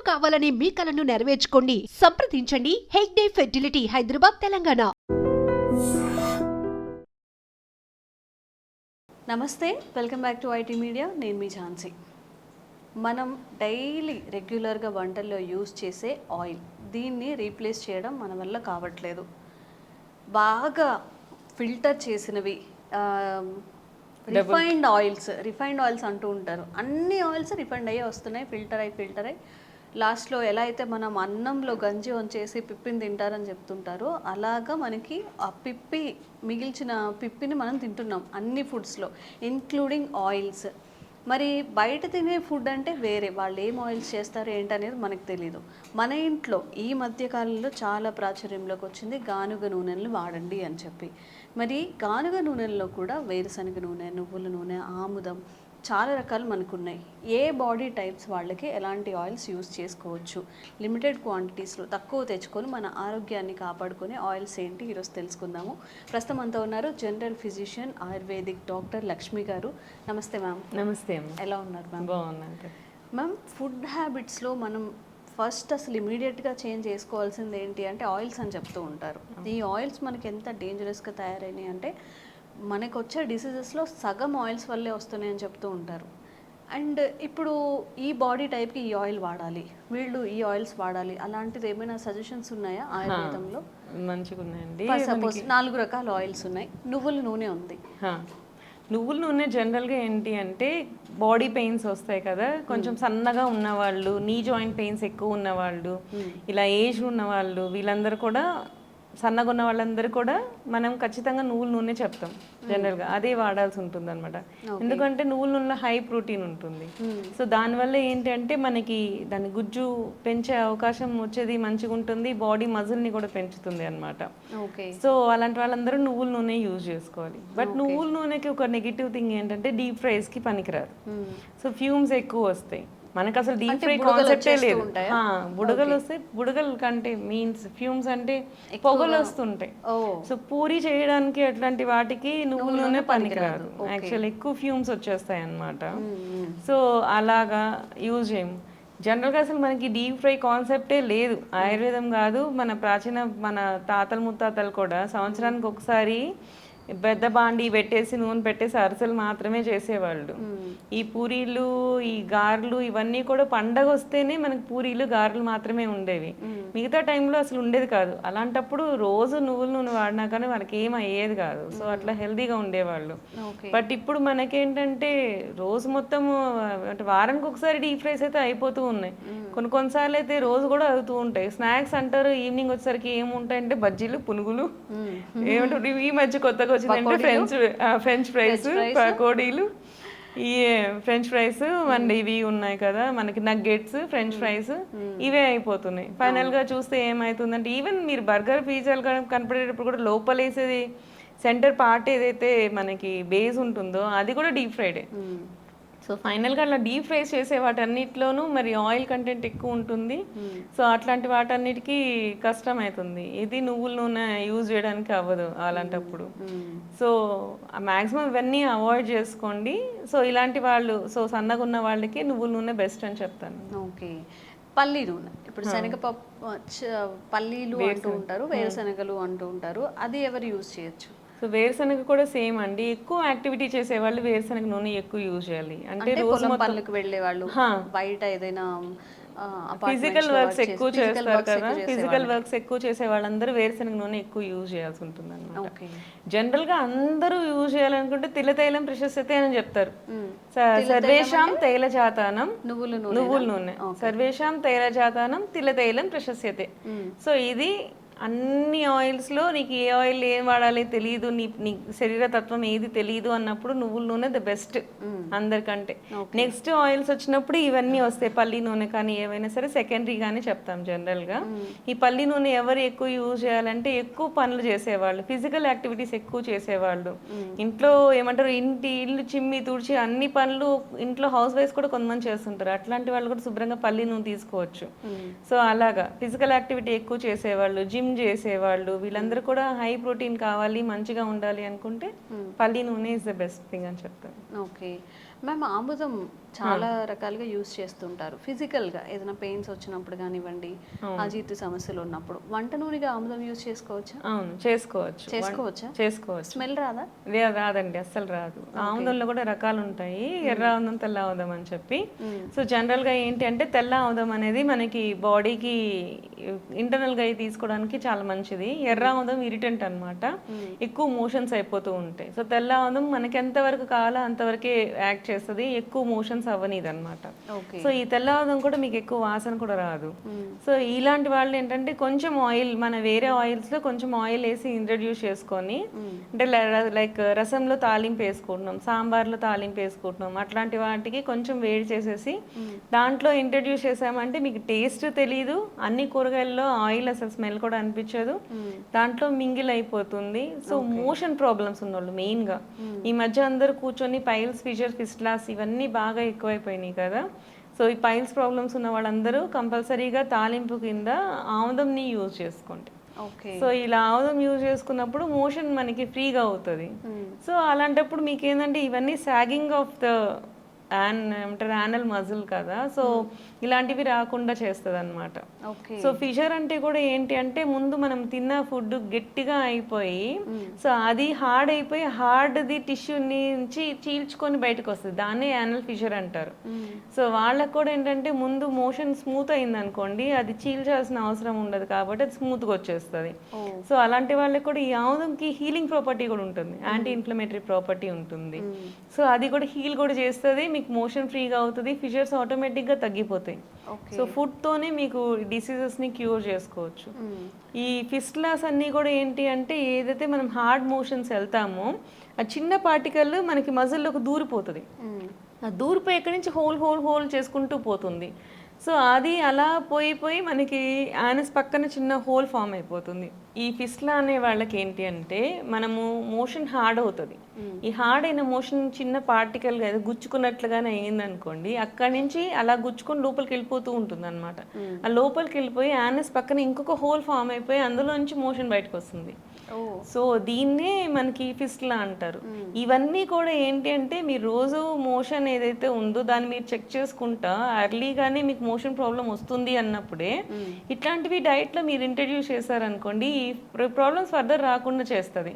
కావాలనే మీ కలను నెరవేర్చుకోండి. సంప్రదించండి హెగ్డే ఫెర్టిలిటీ, హైదరాబాద్, తెలంగాణ. నమస్తే, welcome back to IT media. నేను మీ ఝాన్సీ. మనం డైలీ రెగ్యులర్గా వంటల్లో యూస్ చేసే ఆయిల్, దీన్ని రీప్లేస్ చేయడం మన వల్ల కావట్లేదు. బాగా ఫిల్టర్ చేసినవి రిఫైన్డ్ ఆయిల్స్ అంటూ ఉంటారు. అన్ని ఆయిల్స్ రిఫైండ్ అయ్యే వస్తున్నాయి, ఫిల్టర్ అయ్యి లాస్ట్లో ఎలా అయితే మనం అన్నంలో గంజి వంచేసి పిప్పిని తింటారని చెప్తుంటారో, అలాగా మనకి ఆ మిగిల్చిన పిప్పిని మనం తింటున్నాం అన్ని ఫుడ్స్లో, ఇంక్లూడింగ్ ఆయిల్స్. మరి బయట తినే ఫుడ్ అంటే వేరే, వాళ్ళు ఏం ఆయిల్స్ చేస్తారు ఏంటనేది మనకు తెలీదు. మన ఇంట్లో ఈ మధ్యకాలంలో చాలా ప్రాచుర్యంలోకి వచ్చింది గానుగ నూనెలను వాడండి అని చెప్పి. మరి గానుగ నూనెల్లో కూడా వేరుశనగ నూనె, నువ్వుల నూనె, ఆముదం, చాలా రకాలు మనకున్నాయి. ఏ బాడీ టైప్స్ వాళ్ళకి ఎలాంటి ఆయిల్స్ యూస్ చేసుకోవచ్చు, లిమిటెడ్ క్వాంటిటీస్లో తక్కువ తెచ్చుకొని మన ఆరోగ్యాన్ని కాపాడుకునే ఆయిల్స్ ఏంటి, ఈరోజు తెలుసుకుందాము. ప్రస్తుతం అంతా ఉన్నారు general physician, ayurvedic doctor Lakshmi గారు. నమస్తే మ్యామ్. నమస్తే అమ్మ. ఎలా ఉన్నారు మ్యామ్? బాగున్నాను మ్యామ్. ఫుడ్ హ్యాబిట్స్లో మనం ఫస్ట్ అసలు ఇమీడియట్గా చేంజ్ చేసుకోవాల్సింది ఏంటి అంటే ఆయిల్స్ అని చెప్తూ ఉంటారు. ఈ ఆయిల్స్ మనకి ఎంత డేంజరస్గా తయారైనాయి అంటే, మనకు వచ్చే డిసీజెస్లో సగం ఆయిల్స్ వల్లే వస్తున్నాయని చెప్తూ ఉంటారు. అండ్ ఇప్పుడు ఈ బాడీ టైప్కి ఈ ఆయిల్ వాడాలి, వీళ్ళు ఈ ఆయిల్స్ వాడాలి, అలాంటిది ఏమైనా సజెషన్స్ ఉన్నాయా ఆయుర్వేదంలో? మంచిగా ఉన్నాయండి. సపోజ్ 4 రకాల ఆయిల్స్ ఉన్నాయి, నువ్వుల నూనె ఉంది. నువ్వుల నూనె జనరల్గా ఏంటి అంటే, బాడీ పెయిన్స్ వస్తాయి కదా, కొంచెం సన్నగా ఉన్నవాళ్ళు, నీ జాయింట్ పెయిన్స్ ఎక్కువ ఉన్నవాళ్ళు, ఇలా ఏజ్ ఉన్నవాళ్ళు, వీళ్ళందరూ కూడా, సన్నగా ఉన్న వాళ్ళందరూ కూడా మనం ఖచ్చితంగా నువ్వుల నూనె చెప్తాం జనరల్గా. అదే వాడాల్సి ఉంటుంది అనమాట. ఎందుకంటే నువ్వుల నూనెలో హై ప్రోటీన్ ఉంటుంది. సో దానివల్ల ఏంటి అంటే మనకి దాని గుజ్జు పెంచే అవకాశం వచ్చేది మంచిగా ఉంటుంది, బాడీ మజిల్ని కూడా పెంచుతుంది అనమాట. సో అలాంటి వాళ్ళందరూ నువ్వుల నూనె యూజ్ చేసుకోవాలి. బట్ నువ్వుల నూనెకి ఒక నెగిటివ్ థింగ్ ఏంటంటే, డీప్ ఫ్రైస్కి పనికిరాదు. సో ఫ్యూమ్స్ ఎక్కువ వస్తాయి. మనకు అసలు డీప్ ఫ్రై కాన్సెప్టే లేదు. బుడగలు వస్తే, బుడగలు కంటే మీన్స్ ఫ్యూమ్స్ అంటే పొగలు వస్తుంటాయి. సో పూరి చేయడానికి అట్లాంటి వాటికి నువ్వుల నూనె పనికిరాదు. యాక్చువల్ ఎక్కువ ఫ్యూమ్స్ వచ్చేస్తాయి అన్నమాట. సో అలాగా యూజ్ చేయము జనరల్గా. అసలు మనకి డీప్ ఫ్రై కాన్సెప్టే లేదు. ఆయుర్వేదం కాదు, మన తాతలు ముత్తాతలు కూడా సంవత్సరానికి ఒకసారి పెద్ద బాండి పెట్టేసి నూనె పెట్టేసి అరిసెలు మాత్రమే చేసేవాళ్ళు. ఈ పూరీలు, ఈ గారెలు, ఇవన్నీ కూడా పండగ వస్తేనే మనకి పూరీలు గారెలు మాత్రమే ఉండేవి. మిగతా టైంలో అసలు ఉండేది కాదు. అలాంటప్పుడు రోజు నువ్వుల నూనె వాడినా కానీ వాళ్ళకి ఏం అయ్యేది కాదు. సో అట్లా హెల్తీగా ఉండేవాళ్ళు. బట్ ఇప్పుడు మనకేంటంటే రోజు మొత్తము అంటే వారానికి ఒకసారి డీప్ ఫ్రైస్ అయితే అయిపోతూ ఉన్నాయి. కొన్నిసార్లు అయితే రోజు కూడా అవుతూ ఉంటాయి. స్నాక్స్ అంటారు, ఈవినింగ్ వచ్చేసరికి ఏముంటాయంటే బజ్జీలు, పునుగులు, ఏమంటారు ఈ మధ్య కొత్తగా వచ్చిందంటే ఫ్రెంచ్ ఫ్రైస్, పకోడీలు, ఈ ఫ్రెంచ్ ఫ్రైస్ అండ్ ఇవి ఉన్నాయి కదా మనకి నగ్గెట్స్, ఫ్రెంచ్ ఫ్రైస్, ఇవే అయిపోతున్నాయి. ఫైనల్ గా చూస్తే ఏమైతుందంటే, ఈవెన్ మీరు బర్గర్, పిజ్జాలు కనపడేటప్పుడు కూడా లోపల వేసేది సెంటర్ పార్ట్ ఏదైతే మనకి బేస్ ఉంటుందో అది కూడా డీప్ ఫ్రైడే. సో ఫైనల్గా అట్లా డీప్ ఫ్రైస్ చేసే వాటన్నిటిలోనూ మరి ఆయిల్ కంటెంట్ ఎక్కువ ఉంటుంది. సో అట్లాంటి వాటన్నిటికీ కష్టం అవుతుంది. ఇది నువ్వుల నూనె యూజ్ చేయడానికి అవ్వదు అలాంటప్పుడు. సో మ్యాక్సిమం ఇవన్నీ అవాయిడ్ చేసుకోండి. సో ఇలాంటి వాళ్ళు, సో సన్నగా ఉన్న వాళ్ళకి నువ్వుల నూనె బెస్ట్ అని చెప్తాను. ఓకే. పల్లి నూనె, ఇప్పుడు శనగపప్పు, పల్లీలు అంటూ ఉంటారు, వేరుశనగలు అంటూ ఉంటారు, అది ఎవరు యూజ్ చేయొచ్చు? సో వేరుశనగ కూడా సేమ్ అండి. ఎక్కువ యాక్టివిటీ చేసేవాళ్ళు వేరుశనగ నూనె ఎక్కువ యూజ్ చేయాలి. అంటే రోజు పనులకు వెళ్ళే వాళ్ళు, బయట ఏదైనా ఫిజికల్ వర్క్స్ ఎక్కువ చేస్తారు కదా, ఫిజికల్ వర్క్స్ ఎక్కువ చేసే వాళ్ళందరూ వేరుశనగ నూనె ఎక్కువ యూజ్ చేయాల్సి ఉంటుంది అనమాట. జనరల్ గా అందరూ యూజ్ చేయాలనుకుంటే తిలతైలం ప్రశస్యతే అని చెప్తారు. సర్వేషాం తైలజాతానం, నువ్వుల నూనె, సర్వేషాం తైలజాతానం తిలతైలం ప్రశస్యతే. సో ఇది అన్ని ఆయిల్స్లో నీకు ఏ ఆయిల్ ఏం వాడాలి తెలియదు, నీ శరీర తత్వం ఏది తెలియదు అన్నప్పుడు నువ్వుల నూనె ద బెస్ట్ అందరికంటే. నెక్స్ట్ ఆయిల్స్ వచ్చినప్పుడు ఇవన్నీ వస్తాయి, పల్లి నూనె కానీ ఏవైనా సరే సెకండరీగానే చెప్తాం జనరల్గా. ఈ పల్లి నూనె ఎవరు ఎక్కువ యూజ్ చేయాలంటే, ఎక్కువ పనులు చేసేవాళ్ళు, ఫిజికల్ యాక్టివిటీస్ ఎక్కువ చేసేవాళ్ళు, ఇంట్లో ఏమంటారు ఇల్లు చిమ్మి తుడిచి అన్ని పనులు ఇంట్లో హౌస్ వైఫ్ కూడా కొంతమంది చేస్తుంటారు. అట్లాంటి వాళ్ళు కూడా శుభ్రంగా పల్లి నూనె తీసుకోవచ్చు. సో అలాగా ఫిజికల్ యాక్టివిటీ ఎక్కువ చేసేవాళ్ళు, జిమ్ చేసేవాళ్ళు, వీళ్ళందరూ కూడా హై ప్రోటీన్ కావాలి, మంచిగా ఉండాలి అనుకుంటే పల్లి నూనె ఇస్ ద బెస్ట్ థింగ్ అని చెప్తారు. Okay ma'am. ఆముదం చాలా రకాలుగా యూస్ చేస్తుంటారు. ఫిజికల్గా ఏదైనా పెయిన్స్ వచ్చినప్పుడు కానివ్వండి, అజీర్తి సమస్యలు ఉన్నప్పుడు వంట నూనెగా ఆముదం యూస్ చేసుకోవచ్చా? అవును, చేసుకోవచ్చు. చేసుకోవచ్చు. స్మెల్ రాదా? రాదండి, అస్సలు రాదు. ఆముదంలో కూడా రకాలు ఉంటాయి, ఎర్ర ఆముదం, తెల్ల ఆముదం అని చెప్పి. సో జనరల్ గా ఏంటి అంటే తెల్ల ఆముదం అనేది మనకి బాడీకి ఇంటర్నల్ గా తీసుకోవడానికి చాలా మంచిది. ఎర్ర ఆముదం ఇరిటెంట్ అన్నమాట, ఎక్కువ మోషన్స్ అయిపోతూ ఉంటాయి. సో తెల్ల ఆముదం మనకి ఎంత వరకు కావాలో అంతవరకే యాక్ట్ చేస్తుంది, ఎక్కువ మోషన్స్ అవ్వనిది అనమాట. సో ఈ తెల్ల ఆముదం కూడా మీకు ఎక్కువ వాసన కూడా రాదు. సో ఇలాంటి వాళ్ళు ఏంటంటే కొంచెం ఆయిల్, మన వేరే ఆయిల్స్ లో కొంచెం ఆయిల్ వేసి ఇంట్రడ్యూస్ చేసుకొని, అంటే లైక్ రసంలో తాలింపు వేసుకుంటున్నాం, సాంబార్లో తాలింపు వేసుకుంటున్నాం, అట్లాంటి వాటికి కొంచెం వేడి చేసేసి దాంట్లో ఇంట్రడ్యూస్ చేసామంటే మీకు టేస్ట్ తెలీదు, అన్ని కూరగాయల్లో ఆయిల్ అసలు స్మెల్ కూడా అనిపించదు, దాంట్లో మింగిల్ అయిపోతుంది. సో మోషన్ ప్రాబ్లమ్స్ ఉన్నోళ్ళు మెయిన్ గా ఈ మధ్య అందరూ కూర్చొని పైల్స్, ఫిషర్, ఫిస్ట్లాస్ ఇవన్నీ బాగా ఎక్కువైపోయినాయి కదా. సో ఈ పైల్స్ ప్రాబ్లమ్స్ ఉన్న వాళ్ళందరూ కంపల్సరీగా తాలింపు కింద ఆముదంని యూజ్ చేసుకోండి. సో ఇలా ఆముదం యూజ్ చేసుకున్నప్పుడు మోషన్ మనకి ఫ్రీగా అవుతుంది. సో అలాంటప్పుడు మీకు ఏంటంటే ఇవన్నీ సాగింగ్ ఆఫ్ ద ఏమంటారు యానల్ మజిల్ కదా, సో ఇలాంటివి రాకుండా చేస్తుంది అనమాట. సో ఫిషర్ అంటే కూడా ఏంటి అంటే ముందు మనం తిన్న ఫుడ్ గట్టిగా అయిపోయి, సో అది హార్డ్ అయిపోయి హార్డ్ది టిష్యూ నుంచి చీల్చుకొని బయటకు వస్తుంది, దాన్నే యానల్ ఫిషర్ అంటారు. సో వాళ్ళకు కూడా ఏంటంటే ముందు మోషన్ స్మూత్ అయింది అనుకోండి, అది చీల్చాల్సిన అవసరం ఉండదు కాబట్టి అది స్మూత్గా వచ్చేస్తుంది. సో అలాంటి వాళ్ళకి కూడా ఈ ఆముదంకి హీలింగ్ ప్రాపర్టీ కూడా ఉంటుంది, యాంటీ ఇన్ఫ్లమేటరీ ప్రాపర్టీ ఉంటుంది. సో అది కూడా హీల్ కూడా చేస్తుంది, మీకు మోషన్ ఫ్రీగా అవుతుంది, ఫిషర్స్ ఆటోమేటిక్గా తగ్గిపోతాయి. సో ఫుడ్ తోనే మీకు డిసీజెస్ ని క్యూర్ చేసుకోవచ్చు. ఈ ఫిస్ట్లాస్ అన్ని కూడా ఏంటి అంటే ఏదైతే మనం హార్డ్ మోషన్స్ వెళ్తామో ఆ చిన్న పార్టికల్ మనకి మజిల్లోకి దూరిపోతుంది, ఆ దూరిపోయి ఎక్కడి నుంచి హోల్ హోల్ హోల్ చేసుకుంటూ పోతుంది. సో అది అలా పోయి మనకి యానస్ పక్కన చిన్న హోల్ ఫామ్ అయిపోతుంది. ఈ ఫిస్లా అనే వాళ్ళకి ఏంటి అంటే మనము మోషన్ హార్డ్ అవుతుంది, ఈ హార్డ్ అయిన మోషన్ చిన్న పార్టికల్ గుచ్చుకున్నట్లుగానే అయింది అనుకోండి, అక్కడి నుంచి అలా గుచ్చుకొని లోపలికి వెళ్ళిపోతూ ఉంటుంది అనమాట. ఆ లోపలికి వెళ్ళిపోయి యానస్ పక్కన ఇంకొక హోల్ ఫామ్ అయిపోయి అందులో నుంచి మోషన్ బయటకు వస్తుంది. సో దీన్నే మనకి ఫిస్ట్లా అంటారు. ఇవన్నీ కూడా ఏంటి అంటే మీరు రోజు మోషన్ ఏదైతే ఉందో దాన్ని మీరు చెక్ చేసుకుంటా ఎర్లీగానే మీకు మోషన్ ప్రాబ్లం వస్తుంది అన్నప్పుడే ఇట్లాంటివి డైట్ లో మీరు ఇంట్రడ్యూస్ చేశారనుకోండి, ఈ ప్రాబ్లమ్స్ ఫర్దర్ రాకుండా చేస్తుంది.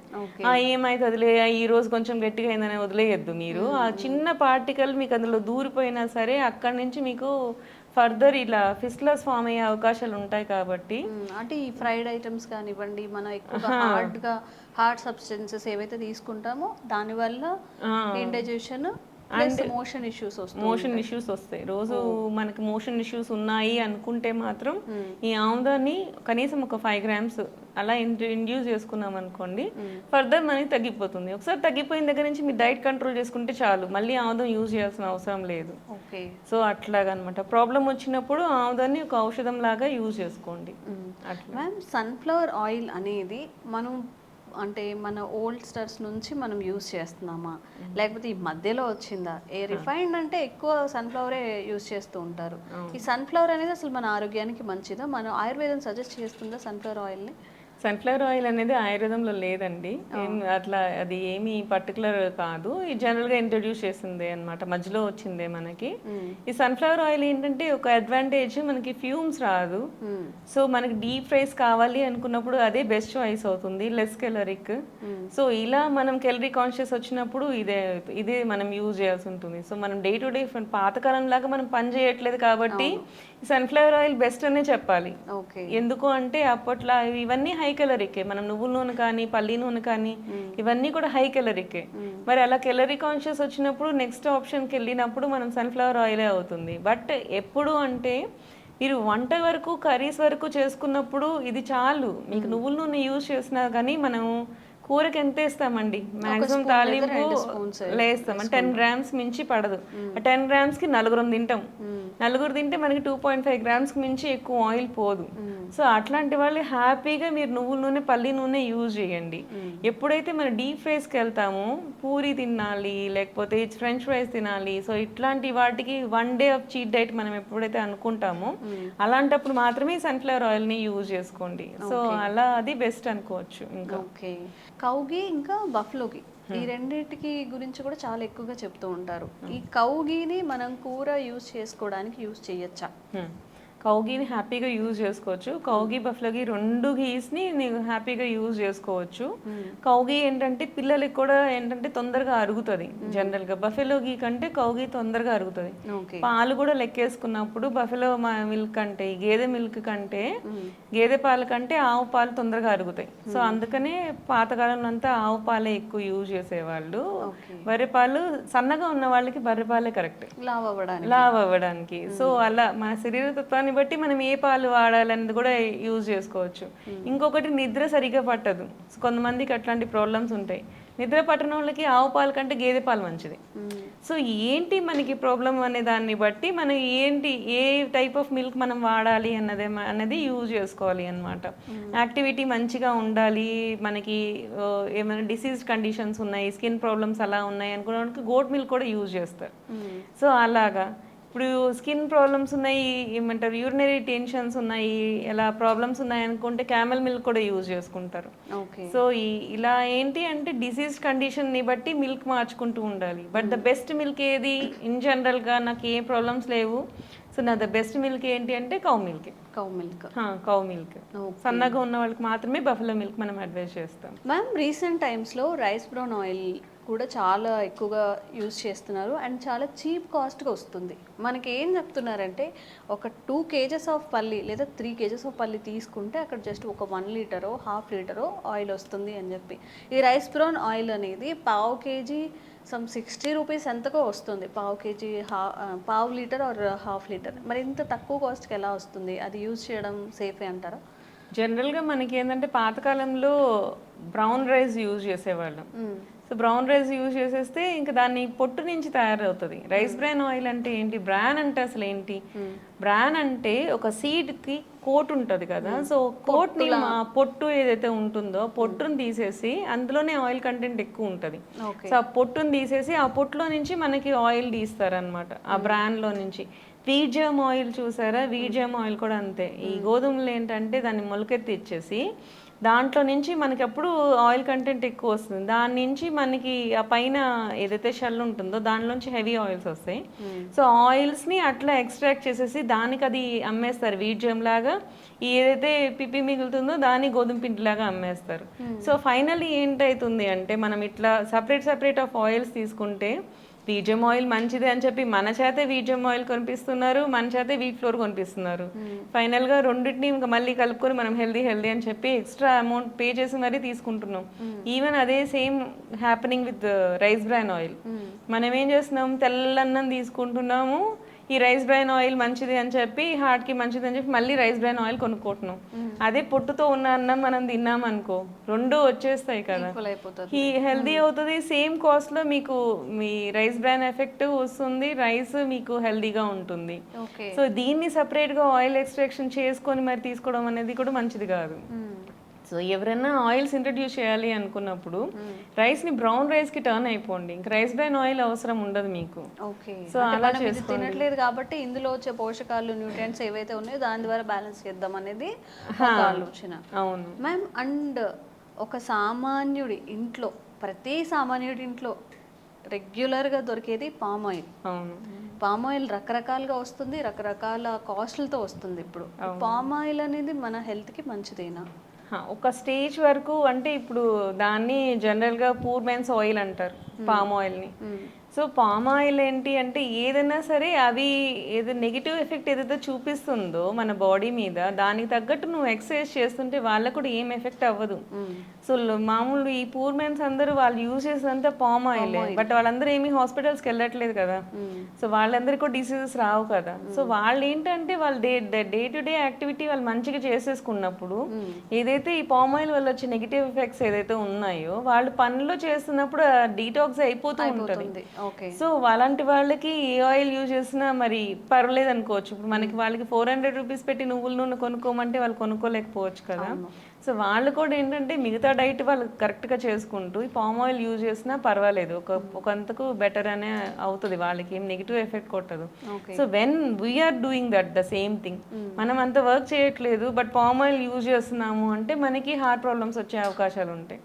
ఏమైతుందిలే ఈ రోజు కొంచెం గట్టిగా అయిందని వదిలేయద్దు మీరు. ఆ చిన్న పార్టికల్ మీకు అందులో దూరిపోయినా సరే అక్కడి నుంచి మీకు ఫర్దర్ ఇలా ఫిస్ట్లాస్ ఫామ్ అయ్యే అవకాశాలు ఉంటాయి. కాబట్టి అంటే ఈ ఫ్రైడ్ ఐటమ్స్ కానివ్వండి, మనం ఎక్కువ హార్డ్ సబ్స్టెన్సెస్ ఏవైతే తీసుకుంటామో దానివల్ల ఇండైజెషన్ మోషన్ ఇష్యూస్ వస్తాయి. రోజు మనకి మోషన్ ఇష్యూస్ ఉన్నాయి అనుకుంటే మాత్రం ఈ ఆముదాన్ని కనీసం ఒక 5 grams అలా ఇండ్యూస్ చేసుకున్నాం అనుకోండి, ఫర్దర్ మనకి తగ్గిపోతుంది. ఒకసారి తగ్గిపోయిన దగ్గర నుంచి మీరు డైట్ కంట్రోల్ చేసుకుంటే చాలు, మళ్ళీ ఆముదం యూజ్ చేయాల్సిన అవసరం లేదు. సో అట్లాగనమాట. ప్రాబ్లం వచ్చినప్పుడు ఆముదాన్ని ఒక ఔషధం లాగా యూజ్ చేసుకోండి. మ్యామ్, సన్ఫ్లవర్ ఆయిల్ అనేది మనం అంటే మన ఓల్డ్ స్టార్స్ నుంచి మనం యూజ్ చేస్తున్నామా, లేకపోతే ఈ మధ్యలో వచ్చిందా? రిఫైన్డ్ అంటే ఎక్కువ సన్ఫ్లవరే యూజ్ చేస్తూ ఉంటారు. ఈ సన్ఫ్లవర్ అనేది అసలు మన ఆరోగ్యానికి మంచిదా? మన ఆయుర్వేదం సజెస్ట్ చేస్తుందా సన్ఫ్లవర్ ఆయిల్ని? సన్ఫ్లవర్ ఆయిల్ అనేది ఆయుర్వేదంలో లేదండి, అట్లా అది ఏమీ పర్టికులర్ కాదు, ఈ జనరల్గా ఇంట్రడ్యూస్ చేసిందే అనమాట, మధ్యలో వచ్చిందే మనకి. ఈ సన్ఫ్లవర్ ఆయిల్ ఏంటంటే ఒక అడ్వాంటేజ్, మనకి ఫ్యూమ్స్ రాదు. సో మనకి డీప్ ఫ్రైస్ కావాలి అనుకున్నప్పుడు అదే బెస్ట్ చాయిస్ అవుతుంది, లెస్ కెలరిక్. సో ఇలా మనం కెలరీ కాన్షియస్ వచ్చినప్పుడు ఇదే మనం యూజ్ చేయాల్సి ఉంటుంది. సో మనం డే టు డే పాతకాలం లాగా మనం పని చేయట్లేదు కాబట్టి సన్ఫ్లవర్ ఆయిల్ బెస్ట్ అనే చెప్పాలి. ఎందుకు అంటే అప్పట్లో ఇవన్నీ హై కెలరికే, మనం నువ్వుల నూనె కానీ పల్లి నూనె కానీ ఇవన్నీ కూడా హై కెలరికే. మరి అలా కెలరీ కాన్షియస్ వచ్చినప్పుడు నెక్స్ట్ ఆప్షన్కి వెళ్ళినప్పుడు మనం సన్ఫ్లవర్ ఆయిలే అవుతుంది. బట్ ఎప్పుడు అంటే మీరు వంట వరకు కర్రీస్ వరకు చేసుకున్నప్పుడు ఇది చాలు, మీకు నువ్వుల నూనె యూజ్ చేసినా కానీ మనం కూరకి ఎంత వేస్తామండి, మాక్సిమం తాలింపు లేస్తాం, 10 grams మించి పడదు. ఆ 10 grams నలుగురం తింటాం, నలుగురు తింటే మనకి 2.5 grams మించి ఎక్కువ ఆయిల్ పోదు. సో అట్లాంటి వాళ్ళు హ్యాపీగా మీరు నువ్వుల నూనె పల్లి నూనె యూజ్ చేయండి. ఎప్పుడైతే మనం డీప్ ఫ్రైస్కి వెళ్తామో, పూరి తినాలి లేకపోతే ఫ్రెంచ్ ఫ్రైస్ తినాలి, సో ఇట్లాంటి వాటికి 1 day ఆఫ్ చీట్ డైట్ మనం ఎప్పుడైతే అనుకుంటామో అలాంటప్పుడు మాత్రమే సన్ఫ్లవర్ ఆయిల్ని యూజ్ చేసుకోండి. సో అలా అది బెస్ట్ అనుకోవచ్చు. ఇంకా కౌ ఘీ ఇంకా బఫ్లో ఘీ ఈ రెండింటికి గురించి కూడా చాలా ఎక్కువగా చెప్తూ ఉంటారు. ఈ కౌ గీని మనం కూర యూజ్ చేసుకోవడానికి యూజ్ చేయొచ్చా? కౌగీని హ్యాపీగా యూజ్ చేసుకోవచ్చు. కౌగీ బఫ్లో గీ 2 ఘీస్ని నీకు హ్యాపీగా యూజ్ చేసుకోవచ్చు. కౌగీ ఏంటంటే పిల్లలకి కూడా ఏంటంటే తొందరగా అరుగుతుంది. జనరల్గా బఫెలో గీ కంటే కౌగీ తొందరగా అరుగుతుంది. పాలు కూడా లెక్కేసుకున్నప్పుడు బఫెలో మిల్క్ కంటే గేదె మిల్క్ కంటే గేదె పాల కంటే ఆవు పాలు తొందరగా అరుగుతాయి. సో అందుకనే పాతకాలంలో అంతా ఆవు పాలే ఎక్కువ యూజ్ చేసేవాళ్ళు. బర్రె పాలు సన్నగా ఉన్న వాళ్ళకి బర్రె పాలే కరెక్ట్ లావ్ అవ్వడానికి. సో అలా మన శరీరతత్వాన్ని బట్టి మనం ఏ పాలు వాడాలనేది కూడా యూజ్ చేసుకోవచ్చు. ఇంకొకటి నిద్ర సరిగా పట్టదు. కొంతమందికి అట్లాంటి ప్రాబ్లమ్స్ ఉంటాయి. నిద్ర పట్టని వాళ్ళకి ఆవు పాలు కంటే గేదె పాలు మంచిది. సో ఏంటి మనకి ప్రాబ్లం అనే దాన్ని బట్టి మనం ఏంటి ఏ టైప్ ఆఫ్ మిల్క్ మనం వాడాలి అనేది యూజ్ చేసుకోవాలి అన్నమాట. యాక్టివిటీ మంచిగా ఉండాలి, మనకి ఏమైనా డిసీజ్ కండిషన్స్ ఉన్నాయి, స్కిన్ ప్రాబ్లమ్స్ అలా ఉన్నాయి అనుకున్న గోట్ మిల్క్ కూడా యూజ్ చేస్తారు. సో అలాగా ఇప్పుడు స్కిన్ ప్రాబ్లమ్స్ ఉన్నాయి, ఏమంటారు యూరినరీ టెన్షన్స్ ఉన్నాయి, ఎలా ప్రాబ్లమ్స్ ఉన్నాయి అనుకుంటే క్యామెల్ మిల్క్ కూడా యూజ్ చేసుకుంటారు. సో ఇలా ఏంటి అంటే డిసీజ్ కండిషన్ని బట్టి మిల్క్ మార్చుకుంటూ ఉండాలి. బట్ ద బెస్ట్ మిల్క్ ఏది ఇన్ జనరల్గా నాకు ఏ ప్రాబ్లమ్స్ లేవు, సో నా ద బెస్ట్ మిల్క్ ఏంటి అంటే కౌ మిల్క్. సన్నగా ఉన్న వాళ్ళకి మాత్రమే బఫెలో మిల్క్ మనం అడ్వైస్ చేస్తాం. మ్యామ్ రీసెంట్ టైమ్స్లో రైస్ బ్రౌన్ ఆయిల్ కూడా చాలా ఎక్కువగా యూజ్ చేస్తున్నారు అండ్ చాలా చీప్ కాస్ట్గా వస్తుంది. మనకి ఏం చెప్తున్నారంటే ఒక 2 kgs ఆఫ్ పల్లి లేదా 3 kgs ఆఫ్ పల్లి తీసుకుంటే అక్కడ జస్ట్ ఒక 1 లీటరో 1/2 లీటరో ఆయిల్ వస్తుంది అని చెప్పి. ఈ రైస్ బ్రౌన్ ఆయిల్ అనేది 1/2 kg సమ్ 60 రూపీస్ ఎంతకో వస్తుంది. 1/2 kg 1/2 లీటర్ ఆర్ 1/2 లీటర్. మరి ఇంత తక్కువ కాస్ట్కి ఎలా వస్తుంది? అది యూజ్ చేయడం సేఫే అంటారా? జనరల్గా మనకి ఏంటంటే పాతకాలంలో బ్రౌన్ రైస్ యూజ్ చేసేవాళ్ళం. సో బ్రౌన్ రైస్ యూజ్ చేసేస్తే ఇంకా దాన్ని పొట్టు నుంచి తయారవుతుంది. రైస్ బ్రాన్ ఆయిల్ అంటే ఏంటి, బ్రాన్ అంటే అసలు ఏంటి, బ్రాన్ అంటే ఒక సీడ్కి కోట్ ఉంటుంది కదా. సో కోట్ని పొట్టు ఏదైతే ఉంటుందో పొట్టును తీసేసి అందులోనే ఆయిల్ కంటెంట్ ఎక్కువ ఉంటుంది. సో ఆ పొట్టును తీసేసి ఆ పొట్టులో నుంచి మనకి ఆయిల్ తీస్తారనమాట ఆ బ్రాన్లో నుంచి. వీట్ జర్మ్ ఆయిల్ చూసారా, వీట్ జర్మ్ ఆయిల్ కూడా అంతే. ఈ గోధుమలు ఏంటంటే దాన్ని మొలకెత్తి ఇచ్చేసి దాంట్లో నుంచి మనకి అప్పుడు ఆయిల్ కంటెంట్ ఎక్కువ వస్తుంది. దాని నుంచి మనకి ఆ పైన ఏదైతే షెల్ ఉంటుందో దానిలోంచి హెవీ ఆయిల్స్ వస్తాయి. సో ఆయిల్స్ని అట్లా ఎక్స్ట్రాక్ట్ చేసేసి దానికి అది అమ్మేస్తారు వీట్ జెమ్ లాగా. ఏదైతే పిప్పి మిగులుతుందో దాన్ని గోధుమ పిండి లాగా అమ్మేస్తారు. సో ఫైనల్లీ ఏంటవుతుంది అంటే మనం ఇట్లా సపరేట్ ఆఫ్ ఆయిల్స్ తీసుకుంటే వీజమ్ ఆయిల్ మంచిది అని చెప్పి మన చేతే వీజమ్ ఆయిల్ కొనిపిస్తున్నారు, మన చేతే వీట్ ఫ్లోర్ కొనిపిస్తున్నారు. ఫైనల్గా రెండింటిని ఇంకా మళ్ళీ కలుపుకొని మనం హెల్దీ అని చెప్పి ఎక్స్ట్రా అమౌంట్ పే చేసి మరీ తీసుకుంటున్నాం. ఈవెన్ అదే same happening with rice bran oil. మనం ఏం చేస్తున్నాం, తెల్లన్నం తీసుకుంటున్నాము, ఈ రైస్ బ్రాన్ ఆయిల్ మంచిది అని చెప్పి హార్ట్కి మంచిది అని చెప్పి మళ్ళీ రైస్ బ్రాన్ ఆయిల్ కొనుక్కుంటున్నాం. అదే పొట్టుతో ఉన్న అన్నం మనం తిన్నాం అనుకో, 2 వచ్చేస్తాయి కదా, హెల్దీ అవుతుంది. సేమ్ కాస్ట్లో మీకు మీ రైస్ బ్రాన్ ఎఫెక్ట్ వస్తుంది, రైస్ మీకు హెల్దీగా ఉంటుంది. సో దీన్ని సపరేట్గా ఆయిల్ ఎక్స్ట్రాక్షన్ చేసుకొని మరి తీసుకోవడం అనేది కూడా మంచిది కాదు. సో ఎవరైనా ఆయిల్స్ ఇంట్రడ్యూస్ చేయాలి అనుకున్నప్పుడు రైస్ని బ్రౌన్ రైస్కి టర్న్ అయిపోండి, ఇంకా రైస్ బ్రాన్ ఆయిల్ అవసరం ఉండదు మీకు. సో అలా తినట్లేదు కాబట్టి ఇందులో వచ్చే పోషకాలు న్యూట్రియంట్స్ ఏవైతే ఉన్నాయో దాని ద్వారా బ్యాలెన్స్ చేద్దాం అనేది ఆలోచన. అవును మ్యామ్. అండ్ ఒక సామాన్యుడి ఇంట్లో, ప్రతి సామాన్యుడి ఇంట్లో రెగ్యులర్గా దొరికేది పామ్ ఆయిల్. అవును, పామ్ ఆయిల్ రకరకాలుగా వస్తుంది, రకరకాల కాస్ట్లతో వస్తుంది. ఇప్పుడు పామ్ ఆయిల్ అనేది మన హెల్త్కి మంచిదేనా? ఒక స్టేజ్ వరకు అంటే ఇప్పుడు దాన్ని జనరల్గా పూర్ మెన్స్ ఆయిల్ అంటారు పామ్ ఆయిల్ని. సో పామ్ ఆయిల్ ఏంటి అంటే ఏదైనా సరే అవి ఏదో నెగిటివ్ ఎఫెక్ట్ ఏదైతే చూపిస్తుందో మన బాడీ మీద దానికి తగ్గట్టు నువ్వు ఎక్సర్సైజ్ చేస్తుంటే వాళ్ళకు కూడా ఏం ఎఫెక్ట్ అవ్వదు. సో మామూలు ఈ పూర్ మెన్స్ అందరూ వాళ్ళు యూజ్ చేసేదంతా పామ్ ఆయిల్, బట్ వాళ్ళందరూ ఏమీ హాస్పిటల్స్కి వెళ్ళట్లేదు కదా. సో వాళ్ళందరికీ కూడా డిసీజెస్ రావు కదా. సో వాళ్ళు ఏంటంటే వాళ్ళు డే టు డే యాక్టివిటీ వాళ్ళు మంచిగా చేసేసుకున్నప్పుడు ఏదైతే ఈ పామ్ ఆయిల్ వల్ల వచ్చే నెగిటివ్ ఎఫెక్ట్స్ ఏదైతే ఉన్నాయో వాళ్ళు పనిలో చేస్తున్నప్పుడు డీటాక్స్ అయిపోతూ ఉంటుంది. సో అలాంటి వాళ్ళకి ఏ ఆయిల్ యూజ్ చేసినా మరి పర్వాలేదు అనుకోవచ్చు. ఇప్పుడు మనకి వాళ్ళకి 400 రూపీస్ పెట్టి నువ్వుల నూనె కొనుక్కోమంటే వాళ్ళు కొనుక్కోలేకపోవచ్చు కదా. సో వాళ్ళు కూడా ఏంటంటే మిగతా డైట్ వాళ్ళు కరెక్ట్గా చేసుకుంటూ ఈ పామ్ ఆయిల్ యూజ్ చేసినా పర్వాలేదు, ఒకంతకు బెటర్ అనే అవుతుంది, వాళ్ళకి ఏం నెగిటివ్ ఎఫెక్ట్ కొట్టదు. So when we are doing that the same thing, మనం అంత వర్క్ చేయట్లేదు బట్ పామ్ ఆయిల్ యూజ్ చేస్తున్నాము అంటే మనకి హార్ట్ ప్రాబ్లమ్స్ వచ్చే అవకాశాలు ఉంటాయి.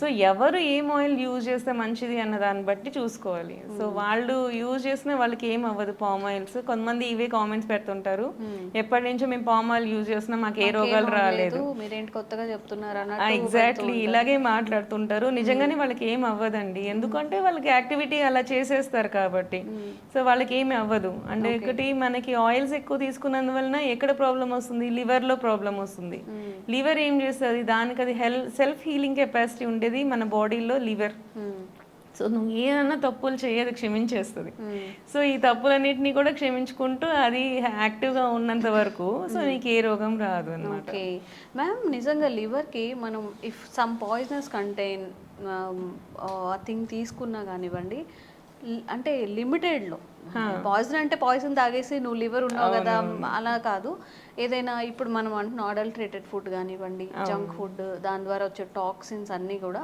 సో ఎవరు ఏం ఆయిల్ యూజ్ చేస్తే మంచిది అన్న దాన్ని బట్టి చూసుకోవాలి. సో వాళ్ళు యూజ్ చేసిన వాళ్ళకి ఏం అవ్వదు పామ్ ఆయిల్స్. కొంతమంది ఇవే కామెంట్స్ పెడుతుంటారు, ఎప్పటి నుంచో మేము పామ్ ఆయిల్ యూజ్ చేస్తున్నాం మాకు ఏ రోగాలు రాలేదు, ఎగ్జాక్ట్లీ ఇలాగే మాట్లాడుతుంటారు. నిజంగానే వాళ్ళకి ఏం అవ్వదండి, ఎందుకంటే వాళ్ళకి యాక్టివిటీ అలా చేసేస్తారు కాబట్టి. సో వాళ్ళకి ఏమి అవ్వదు. అంటే ఒకటి మనకి ఆయిల్స్ ఎక్కువ తీసుకున్నందువలన ఎక్కడ ప్రాబ్లం వస్తుంది, లివర్ లో ప్రాబ్లం వస్తుంది. లివర్ ఏం చేస్తుంది, దానికి అది సెల్ఫ్ హీలింగ్ కెపాసిటీ ఉండేది మన బాడీలో లివర్. సో నువ్వు ఏదన్నా తప్పులు చేయదు, క్షమించేస్తుంది. సో ఈ తప్పులన్నిటిని కూడా క్షమించుకుంటూ అది యాక్టివ్గా ఉన్నంత వరకు సో నీకు ఏ రోగం రాదు అన్నమాట. ఓకే మ్యామ్, నిజంగా లివర్కి మనం if some poisonous contain thing తీసుకున్నా కానివ్వండి, అంటే లిమిటెడ్లో, పాయిజన్ అంటే పాయిజన్ తాగేసి నువ్వు లివర్ ఉన్నావు కదా అలా కాదు, ఏదైనా ఇప్పుడు మనం అంటున్నాం అడల్ట్రేటెడ్ ఫుడ్ కానివ్వండి, జంక్ ఫుడ్, దాని ద్వారా వచ్చే టాక్సిన్స్ అన్నీ కూడా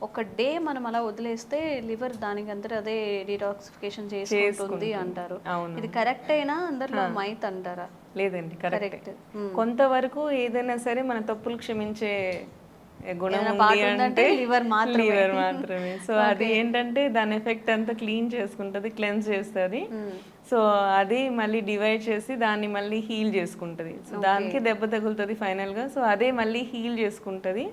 ఒక డే మనం అలా వదిలేస్తే లివర్ దానికంతా అదే డీటాక్సిఫికేషన్ చేసుకుంటుంది అంటారు. ఇది కరెక్ట్ అయినా అందరిలో మైత్ అంటారా? లేదండి, కరెక్ట్. కొంతవరకు ఏదైనా సరే మన తప్పులు క్షమించే గుణం ఉంది అంటే లివర్ మాత్రమే. సో అది ఏంటంటే దాని ఎఫెక్ట్ అంతా క్లీన్ చేసుకుంటది, క్లెన్స్ చేస్తుంది. సో అది మళ్ళీ డివైడ్ చేసి దాన్ని మళ్ళీ హీల్ చేసుకుంటది. సో దానికి దెబ్బ తగులుతుంది ఫైనల్ గా. సో అదే మళ్ళీ హీల్ చేసుకుంటది.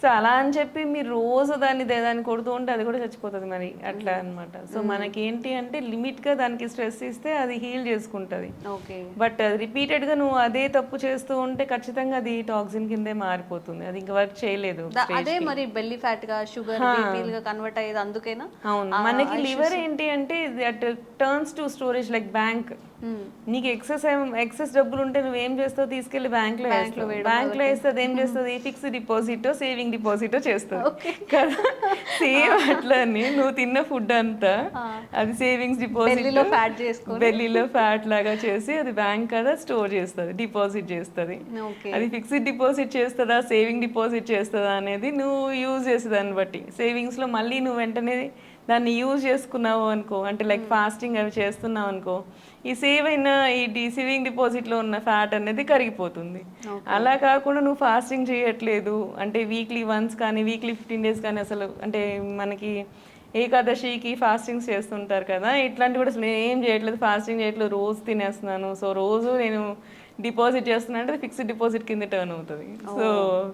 సో అలా అని చెప్పి మీరు రోజు దాన్ని కొడుతూ ఉంటే అది కూడా చచ్చిపోతుంది మరి, అట్లా అనమాట. సో మనకి ఏంటి అంటే లిమిట్ గా దానికి స్ట్రెస్ ఇస్తే అది హీల్ చేసుకుంటది. బట్ రిపీటెడ్ గా నువ్వు అదే తప్పు చేస్తూ ఉంటే ఖచ్చితంగా అది టాక్సిన్ కిందే మారిపోతుంది, అది ఇంకా వర్క్ చేయలేదు. అదే మరి బెల్లీ ఫ్యాట్ గా షుగర్ బీపీల్ గా కన్వర్ట్ అయ్యేది అందుకేనా? అవును, మనకి లివర్ ఏంటి అంటే that turns to storage like bank. నీకు ఎక్సెస్ డబ్బులు ఉంటే నువ్వేం చేస్తావు, తీసుకెళ్లి బ్యాంక్ లో వేస్తుంది. ఏం చేస్తుంది, ఫిక్స్డ్ డిపాజిట్ సేవింగ్ డిపాజిట్ చేస్తుంది కదా. సేమ్ అట్లానే నువ్వు తిన్న ఫుడ్ అంతా అది సేవింగ్స్ డిపాజిట్ బెల్లీలో ఫ్యాట్ లాగా చేసి అది బ్యాంక్ కదా స్టోర్ చేస్తుంది, డిపాజిట్ చేస్తుంది. అది ఫిక్స్డ్ డిపాజిట్ చేస్తుందా సేవింగ్ డిపాజిట్ చేస్తుందా అనేది నువ్వు యూజ్ చేసే దాన్ని బట్టి. సేవింగ్స్ లో మళ్ళీ నువ్వు వెంటనే దాన్ని యూజ్ చేసుకున్నావు అనుకో, అంటే లైక్ ఫాస్టింగ్ అవి చేస్తున్నావు అనుకో, ఈ సేవ్ అయిన ఈ సేవింగ్ డిపాజిట్లో ఉన్న ఫ్యాట్ అనేది కరిగిపోతుంది. అలా కాకుండా నువ్వు ఫాస్టింగ్ చేయట్లేదు అంటే వీక్లీ వన్స్ కానీ వీక్లీ 15 days కానీ, అసలు అంటే మనకి ఏకాదశికి ఫాస్టింగ్స్ చేస్తుంటారు కదా, ఇట్లాంటివి కూడా అసలు నేను ఏం చేయట్లేదు, ఫాస్టింగ్ చేయట్లేదు, రోజు తినేస్తున్నాను, సో రోజు నేను డిపాజిట్ చేస్తున్నా అంటే ఫిక్స్డ్ డిపాజిట్ కింద టర్న్ అవుతుంది. సో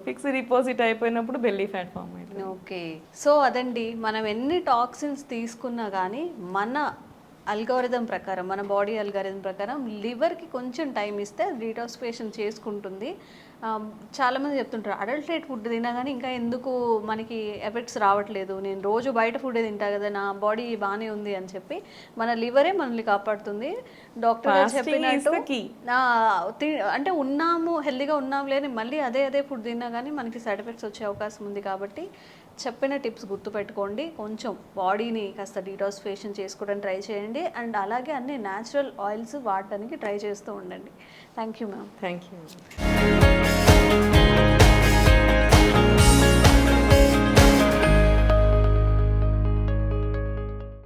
ఫిక్స్డ్ డిపాజిట్ అయిపోయినప్పుడు బెల్లీ ఫ్యాట్ ఫామ్ అవుతుంది. ఓకే, సో అదండి, మనం ఎన్ని టాక్సిన్స్ తీసుకున్నా కానీ మన అల్గోరిథం ప్రకారం, మన బాడీ అల్గోరిథం ప్రకారం లివర్కి కొంచెం టైం ఇస్తే డీటాక్సిఫికేషన్ చేసుకుంటుంది. చాలామంది చెప్తుంటారు అడల్ట్రేట్ ఫుడ్ తినా కానీ ఇంకా ఎందుకు మనకి ఎఫెక్ట్స్ రావట్లేదు, నేను రోజు బయట ఫుడ్ తింటా కదా నా బాడీ బాగానే ఉంది అని చెప్పి. మన లివరే మనల్ని కాపాడుతుంది. డాక్టర్ గారు చెప్పినట్టు అంటే ఉన్నాము హెల్దీగా ఉన్నాము లేని మళ్ళీ అదే ఫుడ్ తిన్నా కానీ మనకి సైడ్ ఎఫెక్ట్స్ వచ్చే అవకాశం ఉంది. కాబట్టి చెప్పిన టిప్స్ గుర్తుపెట్టుకోండి, కొంచెం బాడీని కాస్త డీటాక్సిఫికేషన్ చేసుకోవడానికి ట్రై చేయండి, అండ్ అలాగే అన్ని న్యాచురల్ ఆయిల్స్ వాడటానికి ట్రై చేస్తూ ఉండండి. Thank you ma'am. Thank you.